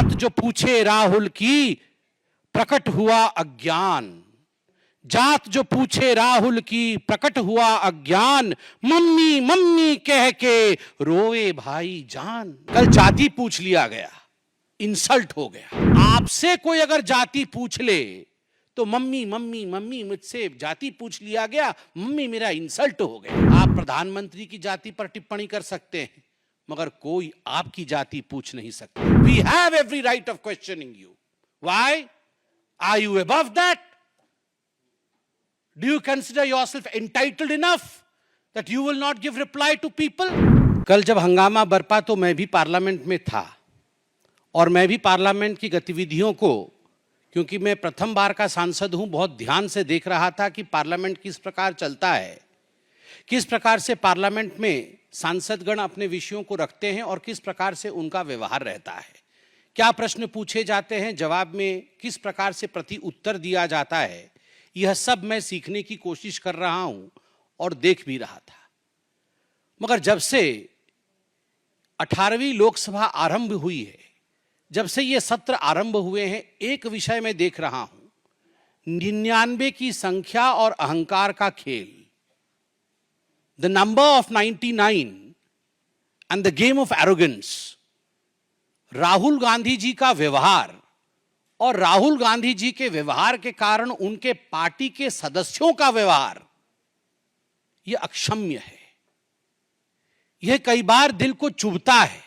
जात जो पूछे राहुल की प्रकट हुआ अज्ञान, जात जो पूछे राहुल की प्रकट हुआ अज्ञान, मम्मी मम्मी कह के रोए भाई जान। कल जाति पूछ लिया गया, इंसल्ट हो गया। आपसे कोई अगर जाति पूछ ले तो मम्मी मम्मी मम्मी, मुझसे जाति पूछ लिया गया, मम्मी मेरा इंसल्ट हो गया। आप प्रधानमंत्री की जाति पर टिप्पणी कर सकते हैं, मगर कोई आपकी जाति पूछ नहीं सकता। We have every right of questioning you. Why are you above that? Do you consider yourself entitled enough that you will not give reply to people? कल जब हंगामा बरपा तो मैं भी पार्लियामेंट में था और मैं भी पार्लियामेंट की गतिविधियों को, क्योंकि मैं प्रथम बार का सांसद हूं, बहुत ध्यान से देख रहा था कि पार्लियामेंट किस प्रकार चलता है, किस प्रकार से पार्लियामेंट में सांसदगण अपने विषयों को रखते हैं और किस प्रकार से उनका व्यवहार रहता है, क्या प्रश्न पूछे जाते हैं, जवाब में किस प्रकार से प्रति उत्तर दिया जाता है। यह सब मैं सीखने की कोशिश कर रहा हूं और देख भी रहा था। मगर जब से 18वीं लोकसभा आरंभ हुई है, जब से ये सत्र आरंभ हुए हैं, एक विषय में देख रहा हूं, 99 की संख्या और अहंकार का खेल। The number of 99 and the game of arrogance. Rahul Gandhi ji का व्यवहार और राहुल गांधी जी के व्यवहार के कारण उनके पार्टी के सदस्यों का व्यवहार, यह अक्षम्य है। यह कई बार दिल को चुभता है।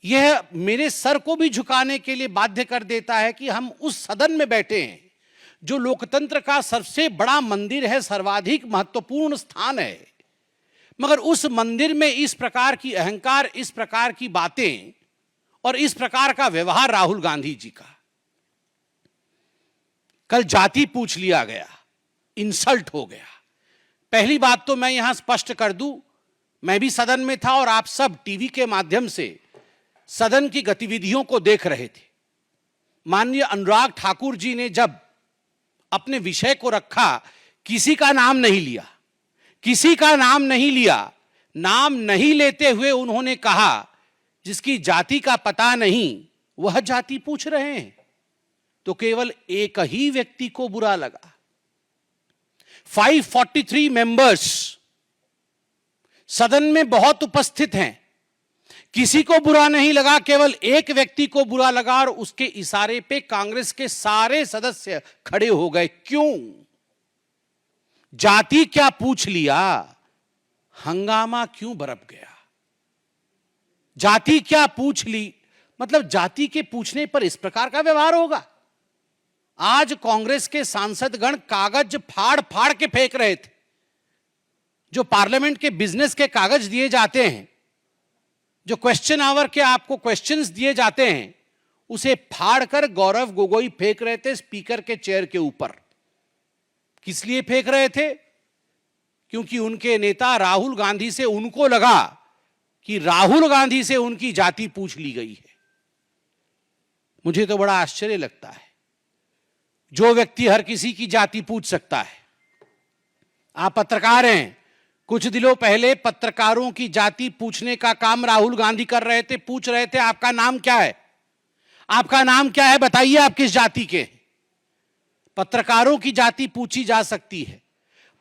यह मेरे सर को भी झुकाने के लिए बाध्य कर देता है कि हम उस सदन में बैठे हैं जो लोकतंत्र का सबसे बड़ा मंदिर है, सर्वाधिक महत्वपूर्ण स्थान है, मगर उस मंदिर में इस प्रकार की अहंकार, इस प्रकार की बातें और इस प्रकार का व्यवहार राहुल गांधी जी का। कल जाति पूछ लिया गया, इंसल्ट हो गया। पहली बात तो मैं यहां स्पष्ट कर दूं, मैं भी सदन में था और आप सब टीवी के माध्यम से सदन की गतिविधियों को देख रहे थे। माननीय अनुराग ठाकुर जी ने जब अपने विषय को रखा, किसी का नाम नहीं लिया, किसी का नाम नहीं लिया। नाम नहीं लेते हुए उन्होंने कहा, जिसकी जाति का पता नहीं वह जाति पूछ रहे हैं। तो केवल एक ही व्यक्ति को बुरा लगा। 543 मेंबर्स सदन में बहुत उपस्थित हैं, किसी को बुरा नहीं लगा, केवल एक व्यक्ति को बुरा लगा और उसके इशारे पे कांग्रेस के सारे सदस्य खड़े हो गए। क्यों? जाति क्या पूछ लिया, हंगामा क्यों बरप गया? जाति क्या पूछ ली, मतलब जाति के पूछने पर इस प्रकार का व्यवहार होगा? आज कांग्रेस के सांसदगण कागज फाड़ फाड़ के फेंक रहे थे। जो पार्लियामेंट के बिजनेस के कागज दिए जाते हैं, जो क्वेश्चन आवर के आपको क्वेश्चंस दिए जाते हैं, उसे फाड़कर गौरव गोगोई फेंक रहे थे स्पीकर के चेयर के ऊपर। किस लिए फेंक रहे थे? क्योंकि उनके नेता राहुल गांधी से उनको लगा कि राहुल गांधी से उनकी जाति पूछ ली गई है। मुझे तो बड़ा आश्चर्य लगता है, जो व्यक्ति हर किसी की जाति पूछ सकता है। आप पत्रकार हैं, कुछ दिनों पहले पत्रकारों की जाति पूछने का काम राहुल गांधी कर रहे थे। पूछ रहे थे, आपका नाम क्या है, आपका नाम क्या है, बताइए आप किस जाति के। पत्रकारों की जाति पूछी जा सकती है,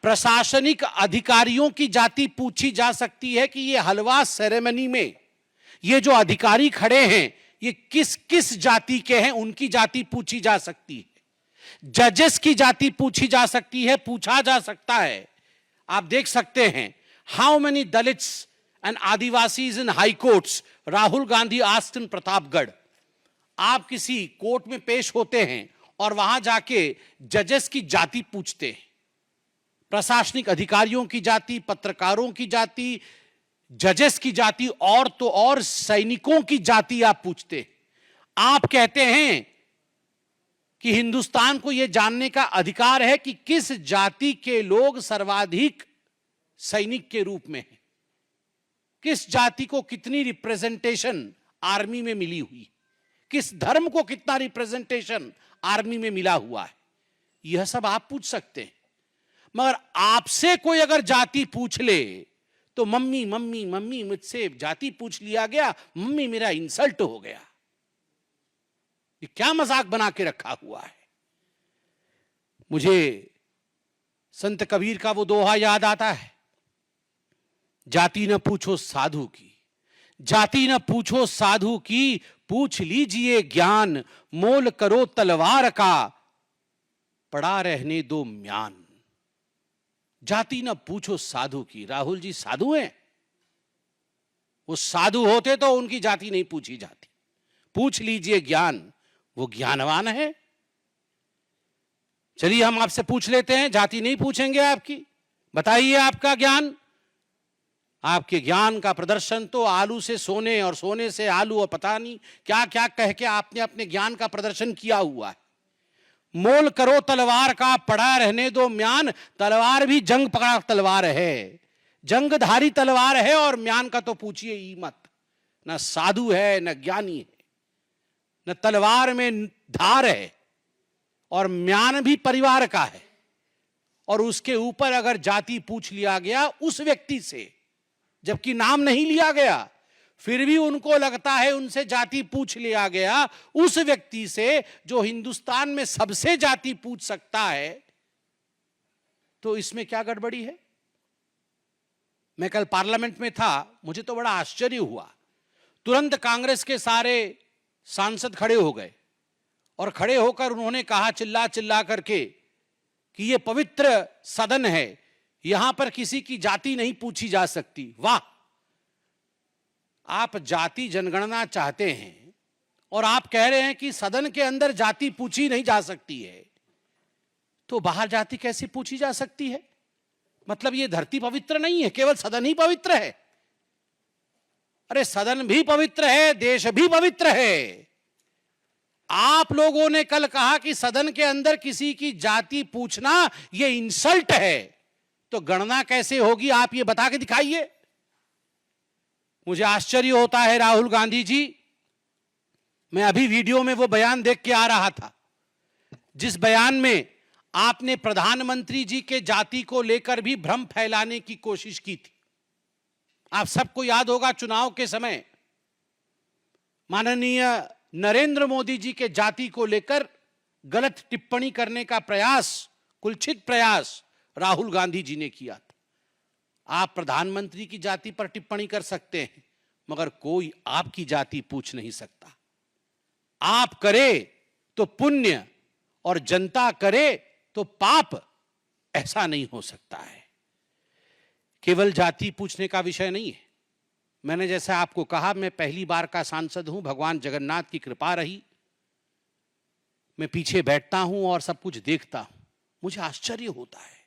प्रशासनिक अधिकारियों की जाति पूछी जा सकती है कि ये हलवा सेरेमनी में ये जो अधिकारी खड़े हैं ये किस किस जाति के हैं, उनकी जाति पूछी जा सकती है। जजेस की जाति पूछी जा सकती है, पूछा जा सकता है। आप देख सकते हैं, how many Dalits and Adivasis in high courts Rahul Gandhi asked in Pratapgarh. आप किसी कोर्ट में पेश होते हैं और वहां जाके जजेस की जाति पूछते हैं, प्रशासनिक अधिकारियों की जाति, पत्रकारों की जाति, जजेस की जाति, और तो और सैनिकों की जाति आप पूछते हैं। आप कहते हैं कि हिंदुस्तान को यह जानने का अधिकार है कि किस जाति के लोग सर्वाधिक सैनिक के रूप में हैं, किस जाति को कितनी रिप्रेजेंटेशन आर्मी में मिली हुई, किस धर्म को कितना रिप्रेजेंटेशन आर्मी में मिला हुआ है। यह सब आप पूछ सकते हैं। मगर आपसे कोई अगर जाति पूछ ले तो मम्मी मम्मी मम्मी, मुझसे जाति पूछ लिया गया, मम्मी मेरा इंसल्ट हो गया। ये क्या मजाक बना के रखा हुआ है। मुझे संत कबीर का वो दोहा याद आता है, जाति न पूछो साधु की, जाति न पूछो साधु की, पूछ लीजिए ज्ञान, मोल करो तलवार का, पड़ा रहने दो म्यान। जाति न पूछो साधु की। राहुल जी साधु हैं? वो साधु होते तो उनकी जाति नहीं पूछी जाती। पूछ लीजिए ज्ञान, वो ज्ञानवान है। चलिए हम आपसे पूछ लेते हैं, जाति नहीं पूछेंगे आपकी, बताइए आपका ज्ञान। आपके ज्ञान का प्रदर्शन तो आलू से सोने और सोने से आलू और पता नहीं क्या क्या कह के आपने अपने ज्ञान का प्रदर्शन किया हुआ है। मोल करो तलवार का, पड़ा रहने दो म्यान। तलवार भी जंग पकड़ा तलवार है, जंगधारी तलवार है, और म्यान का तो पूछिए ही मत। न साधु है, न ज्ञानी है, न तलवार में धार है, और म्यान भी परिवार का है। और उसके ऊपर अगर जाति पूछ लिया गया उस व्यक्ति से, जबकि नाम नहीं लिया गया, फिर भी उनको लगता है उनसे जाति पूछ लिया गया, उस व्यक्ति से जो हिंदुस्तान में सबसे जाति पूछ सकता है, तो इसमें क्या गड़बड़ी है। मैं कल पार्लियामेंट में था, मुझे तो बड़ा आश्चर्य हुआ। तुरंत कांग्रेस के सारे सांसद खड़े हो गए और खड़े होकर उन्होंने कहा चिल्ला चिल्ला करके कि ये पवित्र सदन है, यहां पर किसी की जाति नहीं पूछी जा सकती। वाह, आप जाति जनगणना चाहते हैं और आप कह रहे हैं कि सदन के अंदर जाति पूछी नहीं जा सकती है, तो बाहर जाति कैसे पूछी जा सकती है? मतलब ये धरती पवित्र नहीं है, केवल सदन ही पवित्र है? अरे सदन भी पवित्र है, देश भी पवित्र है। आप लोगों ने कल कहा कि सदन के अंदर किसी की जाति पूछना यह इंसल्ट है, तो गणना कैसे होगी आप ये बता के दिखाइए। मुझे आश्चर्य होता है राहुल गांधी जी, मैं अभी वीडियो में वो बयान देख के आ रहा था जिस बयान में आपने प्रधानमंत्री जी के जाति को लेकर भी भ्रम फैलाने की कोशिश की थी। आप सबको याद होगा चुनाव के समय माननीय नरेंद्र मोदी जी के जाति को लेकर गलत टिप्पणी करने का प्रयास, कुलछित प्रयास राहुल गांधी जी ने किया था। आप प्रधानमंत्री की जाति पर टिप्पणी कर सकते हैं, मगर कोई आपकी जाति पूछ नहीं सकता। आप करे तो पुण्य और जनता करे तो पाप, ऐसा नहीं हो सकता है। केवल जाति पूछने का विषय नहीं है। मैंने जैसा आपको कहा, मैं पहली बार का सांसद हूं, भगवान जगन्नाथ की कृपा रही। मैं पीछे बैठता हूं और सब कुछ देखता हूं, मुझे आश्चर्य होता है।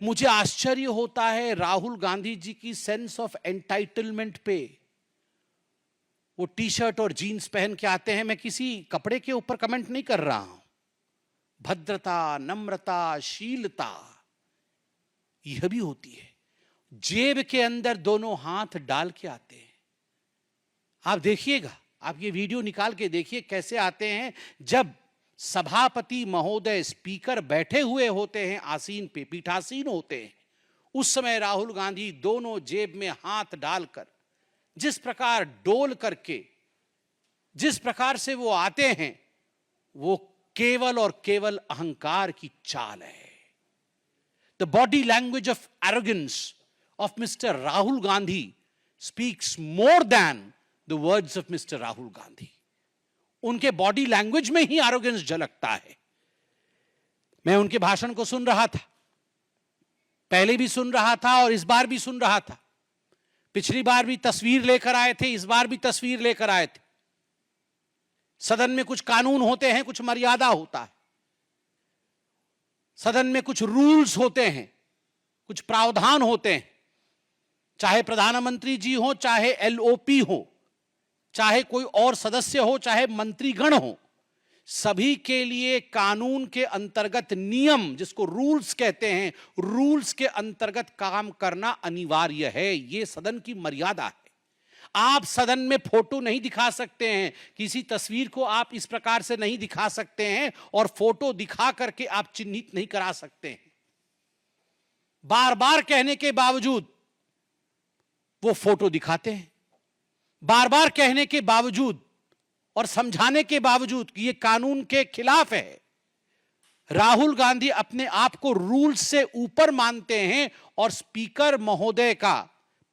मुझे आश्चर्य होता है राहुल गांधी जी की सेंस ऑफ एंटाइटलमेंट पे। वो टी शर्ट और जीन्स पहन के आते हैं, मैं किसी कपड़े के ऊपर कमेंट नहीं कर रहा हूं। भद्रता, नम्रता, शीलता यह भी होती है। जेब के अंदर दोनों हाथ डाल के आते हैं। आप देखिएगा, आप ये वीडियो निकाल के देखिए कैसे आते हैं। जब सभापति महोदय, स्पीकर बैठे हुए होते हैं, आसीन पे, पीठासीन होते हैं, उस समय राहुल गांधी दोनों जेब में हाथ डालकर जिस प्रकार डोल करके जिस प्रकार से वो आते हैं, वो केवल और केवल अहंकार की चाल है। The body language of arrogance of Mr. Rahul Gandhi speaks more than the words of Mr. Rahul Gandhi. उनके बॉडी लैंग्वेज में ही एरोगेंस झलकता है। मैं उनके भाषण को सुन रहा था, पहले भी सुन रहा था और इस बार भी सुन रहा था। पिछली बार भी तस्वीर लेकर आए थे, इस बार भी तस्वीर लेकर आए थे। सदन में कुछ कानून होते हैं, कुछ मर्यादा होता है। सदन में कुछ रूल्स होते हैं, कुछ प्रावधान होते हैं। चाहे प्रधानमंत्री जी हो, चाहे एलओपी हो, चाहे कोई और सदस्य हो, चाहे मंत्रीगण हो, सभी के लिए कानून के अंतर्गत नियम, जिसको रूल्स कहते हैं, रूल्स के अंतर्गत काम करना अनिवार्य है। यह सदन की मर्यादा है। आप सदन में फोटो नहीं दिखा सकते हैं, किसी तस्वीर को आप इस प्रकार से नहीं दिखा सकते हैं और फोटो दिखा करके आप चिन्हित नहीं करा सकते हैं। बार बार कहने के बावजूद वो फोटो दिखाते हैं, बार बार कहने के बावजूद और समझाने के बावजूद कि ये कानून के खिलाफ है, राहुल गांधी अपने आप को रूल से ऊपर मानते हैं और स्पीकर महोदय का,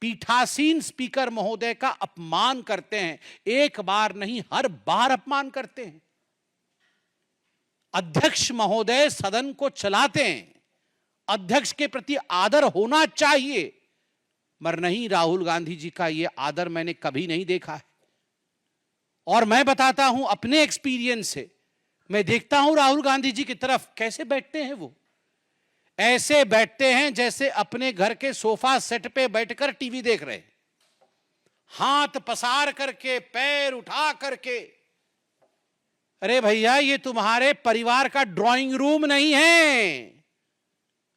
पीठासीन स्पीकर महोदय का अपमान करते हैं। एक बार नहीं, हर बार अपमान करते हैं। अध्यक्ष महोदय सदन को चलाते हैं, अध्यक्ष के प्रति आदर होना चाहिए, मगर नहीं, राहुल गांधी जी का यह आदर मैंने कभी नहीं देखा है। और मैं बताता हूं अपने एक्सपीरियंस से, मैं देखता हूं राहुल गांधी जी की तरफ कैसे बैठते हैं। वो ऐसे बैठते हैं जैसे अपने घर के सोफा सेट पे बैठकर टीवी देख रहे हैं, हाथ पसार करके, पैर उठा करके। अरे भैया, ये तुम्हारे परिवार का ड्राइंग रूम नहीं है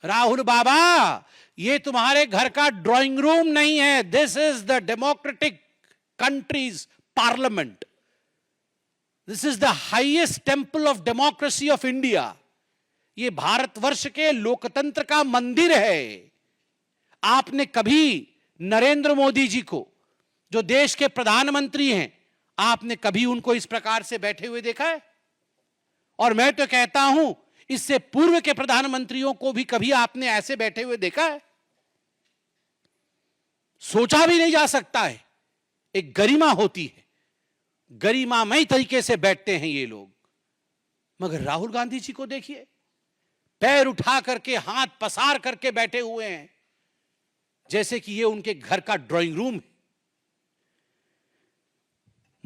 राहुल बाबा, ये तुम्हारे घर का ड्राइंग रूम नहीं है। This is the democratic countries parliament, this is the highest temple of democracy of India. ये भारतवर्ष के लोकतंत्र का मंदिर है। आपने कभी नरेंद्र मोदी जी को, जो देश के प्रधानमंत्री हैं, आपने कभी उनको इस प्रकार से बैठे हुए देखा है? और मैं तो कहता हूं, इससे पूर्व के प्रधानमंत्रियों को भी कभी आपने ऐसे बैठे हुए देखा है? सोचा भी नहीं जा सकता है। एक गरिमा होती है, गरिमामय तरीके से बैठते हैं ये लोग। मगर राहुल गांधी जी को देखिए, पैर उठा करके, हाथ पसार करके बैठे हुए हैं, जैसे कि ये उनके घर का ड्राइंग रूम है।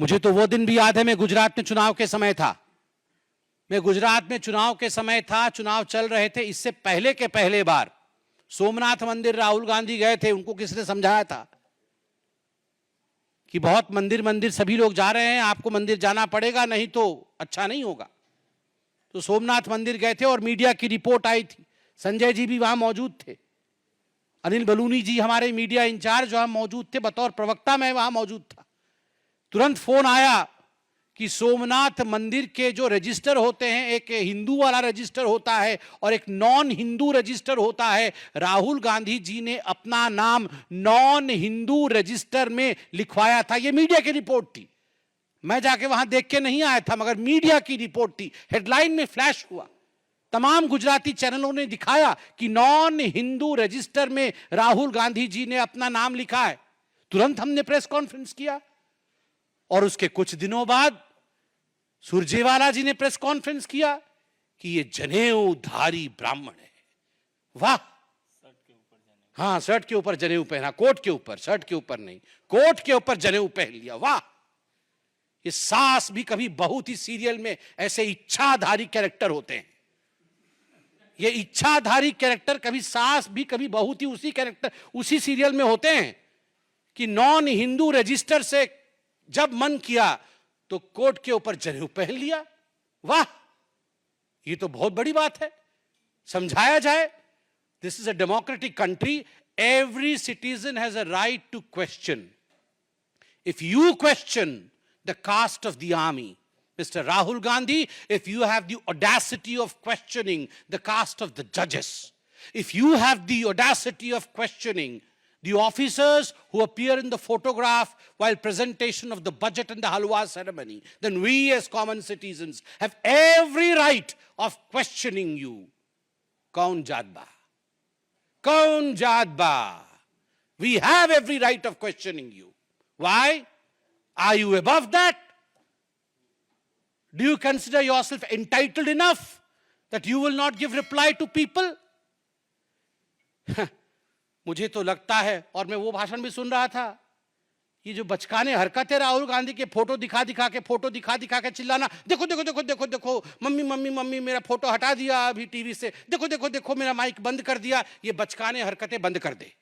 मुझे तो वो दिन भी याद है, मैं गुजरात में चुनाव के समय था। मैं गुजरात में चुनाव के समय था, चुनाव चल रहे थे। इससे पहले के पहले बार सोमनाथ मंदिर राहुल गांधी गए थे। उनको किसने समझाया था कि बहुत मंदिर मंदिर सभी लोग जा रहे हैं, आपको मंदिर जाना पड़ेगा, नहीं तो अच्छा नहीं होगा। तो सोमनाथ मंदिर गए थे और मीडिया की रिपोर्ट आई थी। संजय जी भी वहां मौजूद थे, अनिल बलूनी जी हमारे मीडिया इंचार्ज वहां मौजूद थे, बतौर प्रवक्ता मैं वहां मौजूद था। तुरंत फोन आया कि सोमनाथ मंदिर के जो रजिस्टर होते हैं, एक हिंदू वाला रजिस्टर होता है और एक नॉन हिंदू रजिस्टर होता है। राहुल गांधी जी ने अपना नाम नॉन हिंदू रजिस्टर में लिखवाया था। यह मीडिया की रिपोर्ट थी, मैं जाके वहां देख के नहीं आया था, मगर मीडिया की रिपोर्ट थी, हेडलाइन में फ्लैश हुआ। तमाम गुजराती चैनलों ने दिखाया कि नॉन हिंदू रजिस्टर में राहुल गांधी जी ने अपना नाम लिखा है। तुरंत हमने प्रेस कॉन्फ्रेंस किया और उसके कुछ दिनों बाद सुरजेवाला जी ने प्रेस कॉन्फ्रेंस किया कि ये जनेऊधारी ब्राह्मण है। वाह, हाँ, शर्ट के ऊपर जनेऊ पहना, कोट के ऊपर, शर्ट के ऊपर नहीं, कोट के ऊपर जनेऊ पहन लिया। वाह, ये सास भी कभी बहू थी सीरियल में ऐसे इच्छाधारी कैरेक्टर होते हैं। ये इच्छाधारी कैरेक्टर कभी सास भी कभी बहू थी, उसी कैरेक्टर उसी सीरियल में होते हैं कि नॉन हिंदू रजिस्टर से जब मन किया तो कोट के ऊपर जनेऊ पहन लिया। वाह, ये तो बहुत बड़ी बात है, समझाया जाए। This is a democratic country, every citizen has a right to question. If you question the caste of the army, Mr. Rahul Gandhi, if you have the audacity of questioning the caste of the judges, if you have the audacity of questioning the officers who appear in the photograph while presentation of the budget and the halwa ceremony, then we as common citizens have every right of questioning you. Kaun jadba? Kaun jadba? We have every right of questioning you. Why? Are you above that? Do you consider yourself entitled enough that you will not give reply to people? मुझे तो लगता है, और मैं वो भाषण भी सुन रहा था, ये जो बचकाने हरकत है राहुल गांधी के, फोटो दिखा दिखा के चिल्लाना, देखो देखो देखो देखो देखो, मम्मी मम्मी मम्मी मेरा फोटो हटा दिया अभी टीवी से, देखो देखो देखो मेरा माइक बंद कर दिया। ये बचकाने हरकतें बंद कर दे।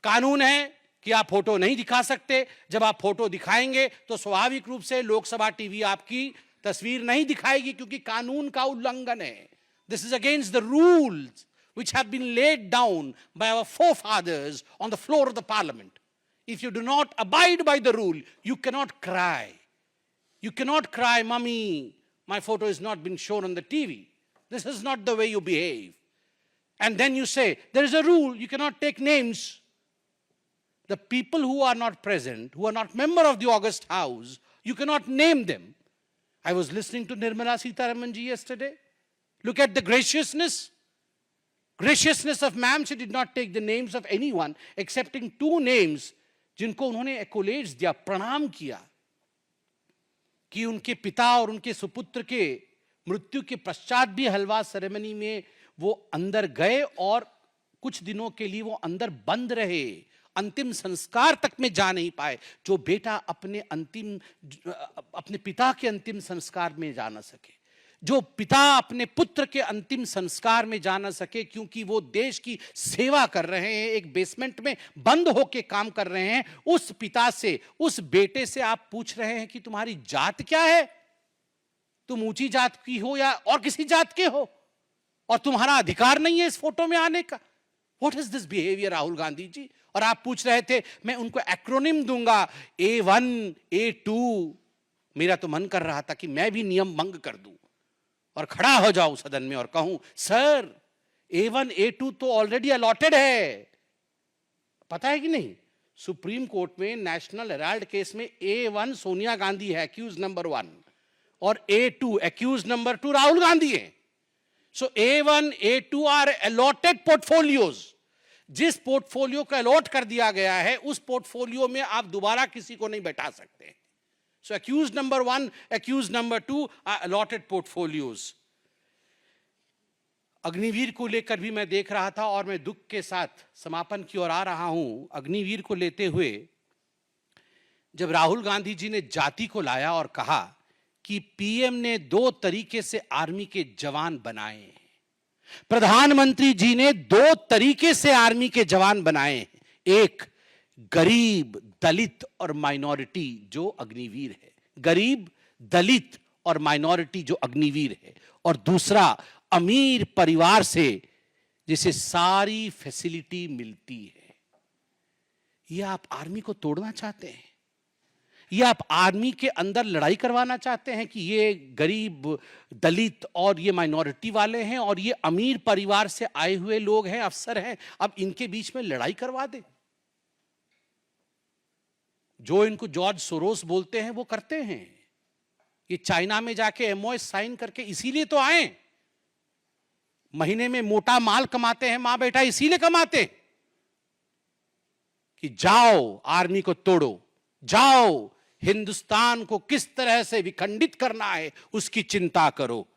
कानून है कि आप फोटो नहीं दिखा सकते। जब आप फोटो दिखाएंगे तो स्वाभाविक रूप से लोकसभा टीवी आपकी तस्वीर नहीं दिखाएगी, क्योंकि कानून का उल्लंघन है। This is against the rules which have been laid down by our forefathers on the floor of the parliament. If you do not abide by the rule, you cannot cry. You cannot cry, "Mummy, my photo has not been shown on the TV." This is not the way you behave. And then you say, there is a rule, you cannot take names. The people who are not present, who are not member of the August House, You cannot name them. I was listening to Nirmala Sitharaman ji yesterday. Look at the graciousness. Graciousness of ma'am. She did not take the names of anyone excepting 2 names जिनको उन्होंने एक्कोलेड्स दिया, प्रणाम किया कि उनके पिता और उनके सुपुत्र के मृत्यु के पश्चात भी हलवा सेरेमनी में वो अंदर गए और कुछ दिनों के लिए वो अंदर बंद रहे, अंतिम संस्कार तक में जा नहीं पाए। जो बेटा अपने पिता के अंतिम संस्कार में जा ना सके, जो पिता अपने पुत्र के अंतिम संस्कार में जा ना सके क्योंकि वो देश की सेवा कर रहे हैं, एक बेसमेंट में बंद होके काम कर रहे हैं, उस पिता से, उस बेटे से आप पूछ रहे हैं कि तुम्हारी जात क्या है, तुम ऊंची जात की हो या और किसी जात के हो, और तुम्हारा अधिकार नहीं है इस फोटो में आने का। What is this behaviour Rahul Gandhi ji? और आप पूछ रहे थे मैं उनको एक्रोनिम दूंगा A1 A2। मेरा तो मन कर रहा था कि मैं भी नियम भंग कर दूं और खड़ा हो जाऊं सदन में और कहूं सर A1 A2 तो ऑलरेडी अलॉटेड है। पता है कि नहीं, सुप्रीम कोर्ट में नेशनल हेराल्ड केस में A1 सोनिया गांधी है, एक्यूज नंबर 1, और A2 accused number 2 Rahul Gandhi है। So A1 A2 are allotted portfolios. जिस पोर्टफोलियो को अलॉट कर दिया गया है उस पोर्टफोलियो में आप दोबारा किसी को नहीं बैठा सकते। So accused number 1, accused number 2 are allotted portfolios. Agniveer को लेकर भी मैं देख रहा था और मैं दुख के साथ समापन की ओर आ रहा हूं। अग्निवीर को लेते हुए जब राहुल गांधी जी ने जाति को लाया और कहा कि पीएम ने 2 तरीके से आर्मी के जवान बनाए हैं, प्रधानमंत्री जी ने 2 तरीके से आर्मी के जवान बनाए हैं, एक गरीब, दलित और माइनॉरिटी जो अग्निवीर है, गरीब, दलित और माइनॉरिटी जो अग्निवीर है, और दूसरा अमीर परिवार से जिसे सारी फैसिलिटी मिलती है। ये आप आर्मी को तोड़ना चाहते हैं? ये आप आर्मी के अंदर लड़ाई करवाना चाहते हैं कि ये गरीब, दलित और ये माइनॉरिटी वाले हैं और ये अमीर परिवार से आए हुए लोग हैं, अफसर हैं, अब इनके बीच में लड़ाई करवा दें? जो इनको जॉर्ज सोरोस बोलते हैं वो करते हैं। ये चाइना में जाके MOS साइन करके इसीलिए तो आए, महीने में मोटा माल कमाते हैं मां बेटा, इसीलिए कमाते कि जाओ आर्मी को तोड़ो, जाओ हिंदुस्तान को किस तरह से विखंडित करना है उसकी चिंता करो।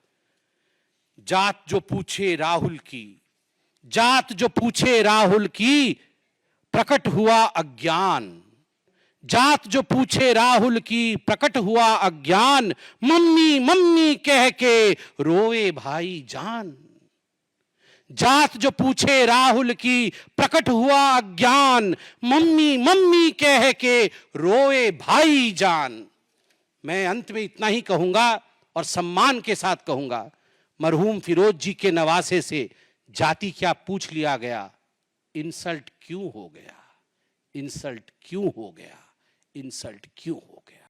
जात जो पूछे राहुल की, जात जो पूछे राहुल की, प्रकट हुआ अज्ञान। जात जो पूछे राहुल की, प्रकट हुआ अज्ञान। मम्मी मम्मी कह के रोए भाई जान। जात जो पूछे राहुल की, प्रकट हुआ अज्ञान। मम्मी मम्मी कह के रोए भाई जान। मैं अंत में इतना ही कहूंगा और सम्मान के साथ कहूंगा, मरहूम फिरोज जी के नवासे से जाति क्या पूछ लिया गया, इंसल्ट क्यों हो गया, इंसल्ट क्यों हो गया, इंसल्ट क्यों हो गया।